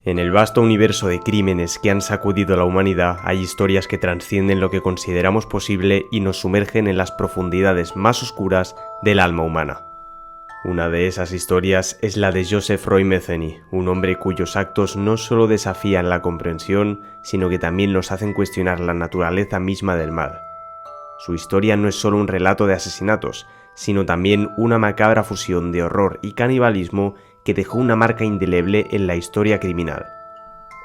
En el vasto universo de crímenes que han sacudido a la humanidad hay historias que trascienden lo que consideramos posible y nos sumergen en las profundidades más oscuras del alma humana. Una de esas historias es la de Joseph Roy Metheny, un hombre cuyos actos no solo desafían la comprensión, sino que también nos hacen cuestionar la naturaleza misma del mal. Su historia no es solo un relato de asesinatos, sino también una macabra fusión de horror y canibalismo que dejó una marca indeleble en la historia criminal.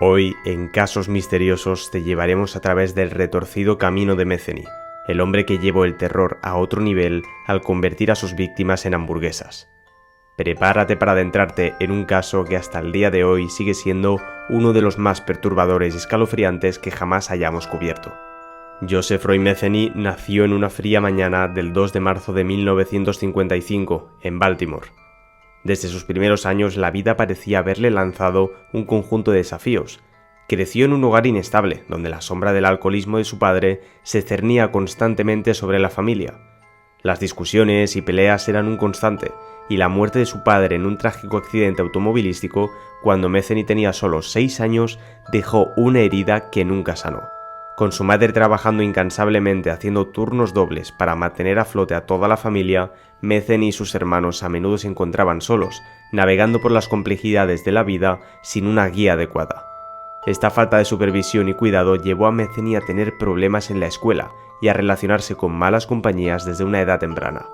Hoy, en Casos Misteriosos, te llevaremos a través del retorcido camino de Metheny, el hombre que llevó el terror a otro nivel al convertir a sus víctimas en hamburguesas. Prepárate para adentrarte en un caso que hasta el día de hoy sigue siendo uno de los más perturbadores y escalofriantes que jamás hayamos cubierto. Joseph Roy Metheny nació en una fría mañana del 2 de marzo de 1955, en Baltimore. Desde sus primeros años la vida parecía haberle lanzado un conjunto de desafíos. Creció en un hogar inestable, donde la sombra del alcoholismo de su padre se cernía constantemente sobre la familia. Las discusiones y peleas eran un constante, y la muerte de su padre en un trágico accidente automovilístico, cuando Metheny tenía solo 6 años, dejó una herida que nunca sanó. Con su madre trabajando incansablemente haciendo turnos dobles para mantener a flote a toda la familia, Metheny y sus hermanos a menudo se encontraban solos, navegando por las complejidades de la vida sin una guía adecuada. Esta falta de supervisión y cuidado llevó a Metheny a tener problemas en la escuela y a relacionarse con malas compañías desde una edad temprana.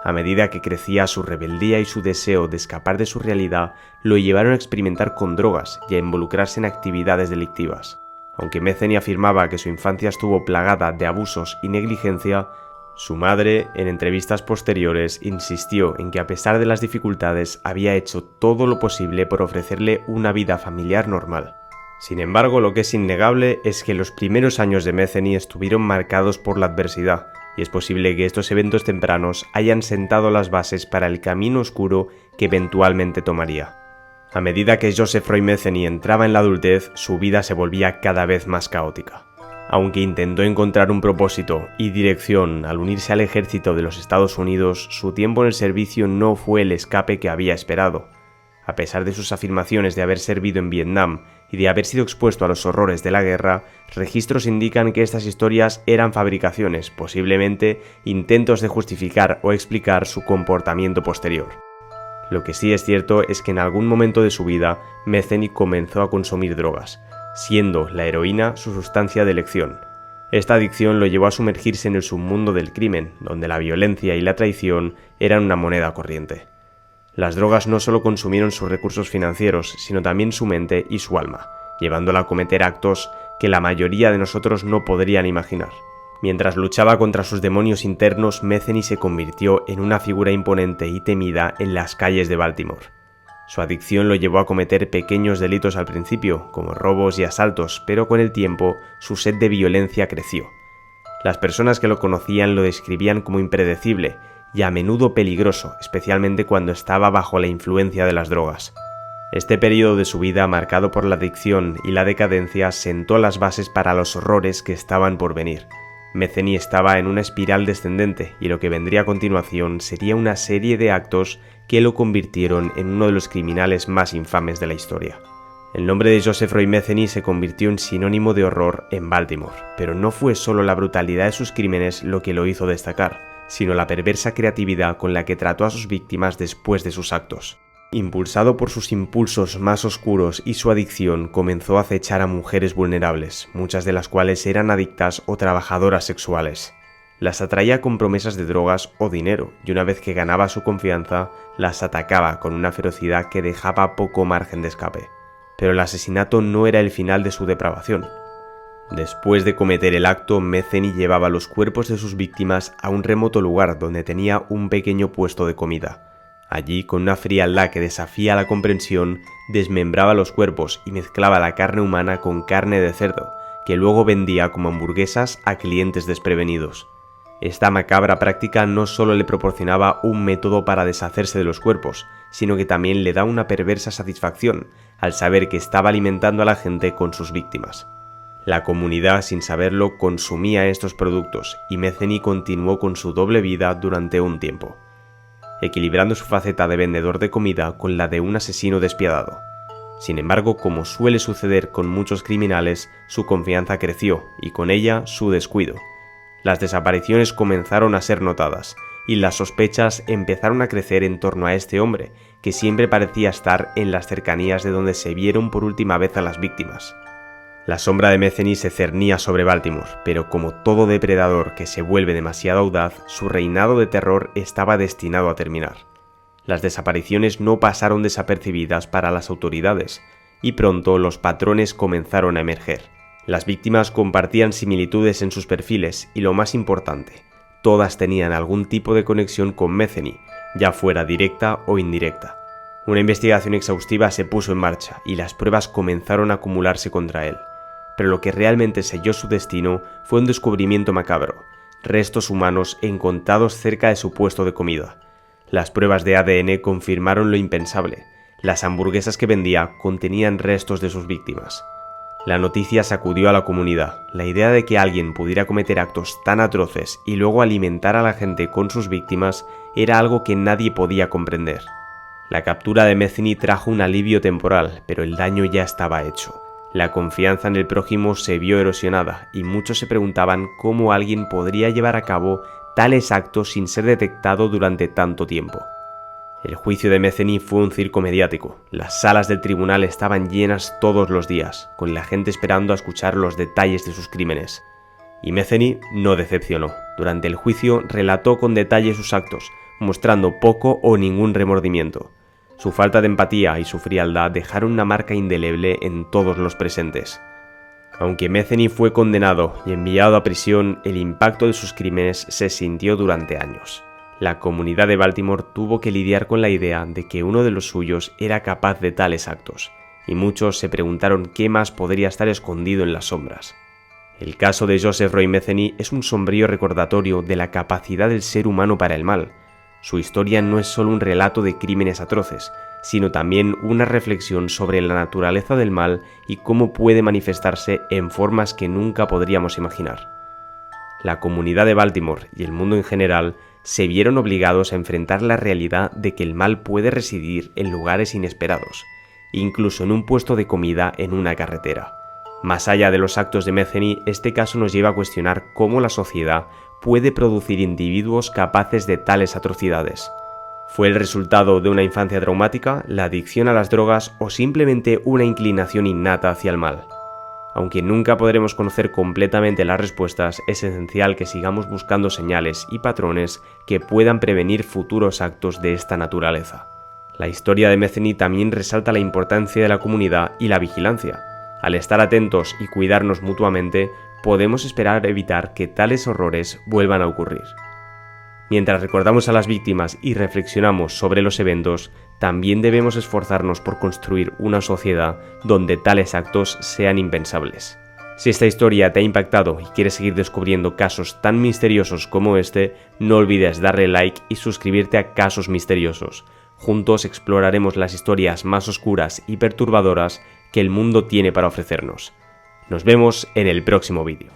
A medida que crecía, su rebeldía y su deseo de escapar de su realidad lo llevaron a experimentar con drogas y a involucrarse en actividades delictivas. Aunque Metheny afirmaba que su infancia estuvo plagada de abusos y negligencia, su madre, en entrevistas posteriores, insistió en que a pesar de las dificultades había hecho todo lo posible por ofrecerle una vida familiar normal. Sin embargo, lo que es innegable es que los primeros años de Metheny estuvieron marcados por la adversidad, y es posible que estos eventos tempranos hayan sentado las bases para el camino oscuro que eventualmente tomaría. A medida que Joseph Roy Metheny entraba en la adultez, su vida se volvía cada vez más caótica. Aunque intentó encontrar un propósito y dirección al unirse al ejército de los Estados Unidos, su tiempo en el servicio no fue el escape que había esperado. A pesar de sus afirmaciones de haber servido en Vietnam y de haber sido expuesto a los horrores de la guerra, registros indican que estas historias eran fabricaciones, posiblemente intentos de justificar o explicar su comportamiento posterior. Lo que sí es cierto es que en algún momento de su vida, Metheny comenzó a consumir drogas, siendo la heroína su sustancia de elección. Esta adicción lo llevó a sumergirse en el submundo del crimen, donde la violencia y la traición eran una moneda corriente. Las drogas no solo consumieron sus recursos financieros, sino también su mente y su alma, llevándola a cometer actos que la mayoría de nosotros no podrían imaginar. Mientras luchaba contra sus demonios internos, Metheny se convirtió en una figura imponente y temida en las calles de Baltimore. Su adicción lo llevó a cometer pequeños delitos al principio, como robos y asaltos, pero con el tiempo su sed de violencia creció. Las personas que lo conocían lo describían como impredecible y a menudo peligroso, especialmente cuando estaba bajo la influencia de las drogas. Este periodo de su vida, marcado por la adicción y la decadencia, sentó las bases para los horrores que estaban por venir. Metheny estaba en una espiral descendente y lo que vendría a continuación sería una serie de actos que lo convirtieron en uno de los criminales más infames de la historia. El nombre de Joseph Roy Metheny se convirtió en sinónimo de horror en Baltimore, pero no fue solo la brutalidad de sus crímenes lo que lo hizo destacar, sino la perversa creatividad con la que trató a sus víctimas después de sus actos. Impulsado por sus impulsos más oscuros y su adicción, comenzó a acechar a mujeres vulnerables, muchas de las cuales eran adictas o trabajadoras sexuales. Las atraía con promesas de drogas o dinero, y una vez que ganaba su confianza, las atacaba con una ferocidad que dejaba poco margen de escape. Pero el asesinato no era el final de su depravación. Después de cometer el acto, Metheny llevaba los cuerpos de sus víctimas a un remoto lugar donde tenía un pequeño puesto de comida. Allí, con una frialdad que desafía la comprensión, desmembraba los cuerpos y mezclaba la carne humana con carne de cerdo, que luego vendía como hamburguesas a clientes desprevenidos. Esta macabra práctica no solo le proporcionaba un método para deshacerse de los cuerpos, sino que también le da una perversa satisfacción al saber que estaba alimentando a la gente con sus víctimas. La comunidad, sin saberlo, consumía estos productos y Metheny continuó con su doble vida durante un tiempo, equilibrando su faceta de vendedor de comida con la de un asesino despiadado. Sin embargo, como suele suceder con muchos criminales, su confianza creció y con ella su descuido. Las desapariciones comenzaron a ser notadas y las sospechas empezaron a crecer en torno a este hombre, que siempre parecía estar en las cercanías de donde se vieron por última vez a las víctimas. La sombra de Metheny se cernía sobre Baltimore, pero como todo depredador que se vuelve demasiado audaz, su reinado de terror estaba destinado a terminar. Las desapariciones no pasaron desapercibidas para las autoridades, y pronto los patrones comenzaron a emerger. Las víctimas compartían similitudes en sus perfiles y, lo más importante, todas tenían algún tipo de conexión con Metheny, ya fuera directa o indirecta. Una investigación exhaustiva se puso en marcha y las pruebas comenzaron a acumularse contra él. Pero lo que realmente selló su destino fue un descubrimiento macabro: restos humanos encontrados cerca de su puesto de comida. Las pruebas de ADN confirmaron lo impensable: las hamburguesas que vendía contenían restos de sus víctimas. La noticia sacudió a la comunidad. La idea de que alguien pudiera cometer actos tan atroces y luego alimentar a la gente con sus víctimas era algo que nadie podía comprender. La captura de Metheny trajo un alivio temporal, pero el daño ya estaba hecho. La confianza en el prójimo se vio erosionada y muchos se preguntaban cómo alguien podría llevar a cabo tales actos sin ser detectado durante tanto tiempo. El juicio de Metheny fue un circo mediático. Las salas del tribunal estaban llenas todos los días, con la gente esperando a escuchar los detalles de sus crímenes. Y Metheny no decepcionó. Durante el juicio relató con detalle sus actos, mostrando poco o ningún remordimiento. Su falta de empatía y su frialdad dejaron una marca indeleble en todos los presentes. Aunque Metheny fue condenado y enviado a prisión, el impacto de sus crímenes se sintió durante años. La comunidad de Baltimore tuvo que lidiar con la idea de que uno de los suyos era capaz de tales actos, y muchos se preguntaron qué más podría estar escondido en las sombras. El caso de Joseph Roy Metheny es un sombrío recordatorio de la capacidad del ser humano para el mal. Su historia no es solo un relato de crímenes atroces, sino también una reflexión sobre la naturaleza del mal y cómo puede manifestarse en formas que nunca podríamos imaginar. La comunidad de Baltimore y el mundo en general se vieron obligados a enfrentar la realidad de que el mal puede residir en lugares inesperados, incluso en un puesto de comida en una carretera. Más allá de los actos de Metheny, este caso nos lleva a cuestionar cómo la sociedad puede producir individuos capaces de tales atrocidades. ¿Fue el resultado de una infancia traumática, la adicción a las drogas o simplemente una inclinación innata hacia el mal? Aunque nunca podremos conocer completamente las respuestas, es esencial que sigamos buscando señales y patrones que puedan prevenir futuros actos de esta naturaleza. La historia de Metheny también resalta la importancia de la comunidad y la vigilancia. Al estar atentos y cuidarnos mutuamente, podemos esperar evitar que tales horrores vuelvan a ocurrir. Mientras recordamos a las víctimas y reflexionamos sobre los eventos, también debemos esforzarnos por construir una sociedad donde tales actos sean impensables. Si esta historia te ha impactado y quieres seguir descubriendo casos tan misteriosos como este, no olvides darle like y suscribirte a Casos Misteriosos. Juntos exploraremos las historias más oscuras y perturbadoras que el mundo tiene para ofrecernos. Nos vemos en el próximo vídeo.